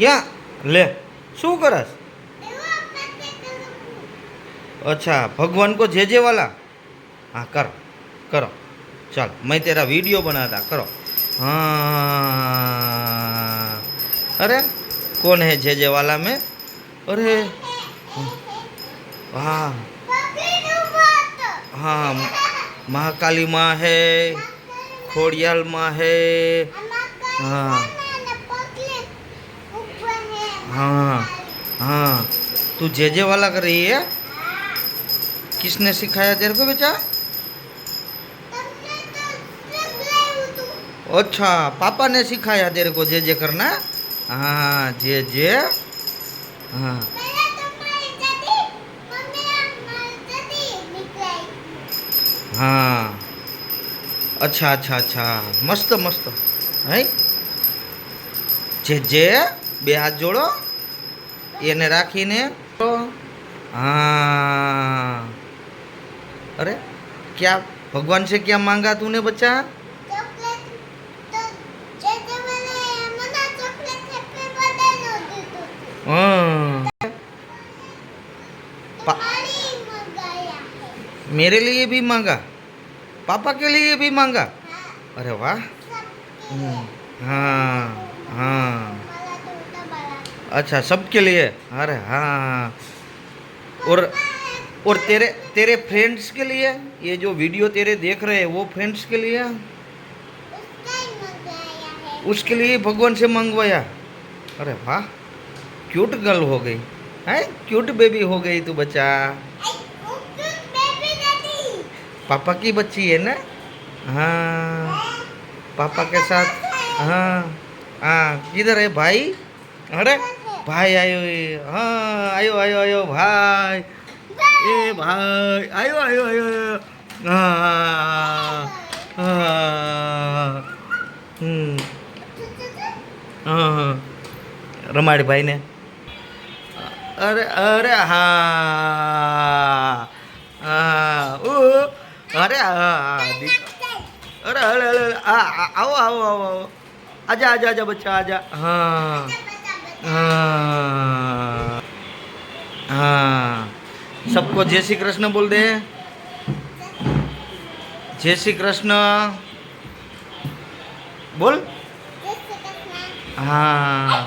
ક્યાં લે શું કરસ? अच्छा भगवान को जे वाला हाँ करो करो चल मैं तेरा वीडियो बनाता करो। हाँ अरे कौन है जे वाला में? अरे हाँ हाँ महाकाली माँ है, खोड़ियाल माँ है। हाँ हाँ हाँ तू जे वाला कर रही है? किसने सिखाया तेरे को बेटा? अच्छा पापा ने सिखाया तेरे को जे करना? हाँ जे हाँ हाँ अच्छा अच्छा अच्छा मस्त मस्त है जे बे हाथ जोड़ो એને રાખીને हाँ अरे क्या भगवान से क्या मांगा तूने बच्चा? हाँ मेरे लिए भी मांगा, पापा के लिए भी मांगा। अरे वाह हाँ हाँ अच्छा सबके लिए। अरे हाँ और तेरे तेरे फ्रेंड्स के लिए ये जो वीडियो तेरे देख रहे हैं वो फ्रेंड्स के लिए उसके लिए भगवान से मंगवाया। अरे वाह क्यूट गर्ल हो गई है, क्यूट बेबी हो गई तू बच्चा। पापा की बच्ची है ना? हाँ पापा के साथ। हाँ हाँ किधर है भाई? अरे भाई आयो हाँ आयो आयो आयो भाई ए भाई आयो आयो आयो हाँ हाँ हाँ रमाड़ी भाई ने। अरे अरे हाँ हाँ ओ अरे हाँ अरे अरे अरे आओ आओ आओ आओ आजा आजा आजा बच्चा आजा। हाँ हाँ हाँ सबको जय श्री कृष्ण बोल दे। जय श्री कृष्ण बोल। हाँ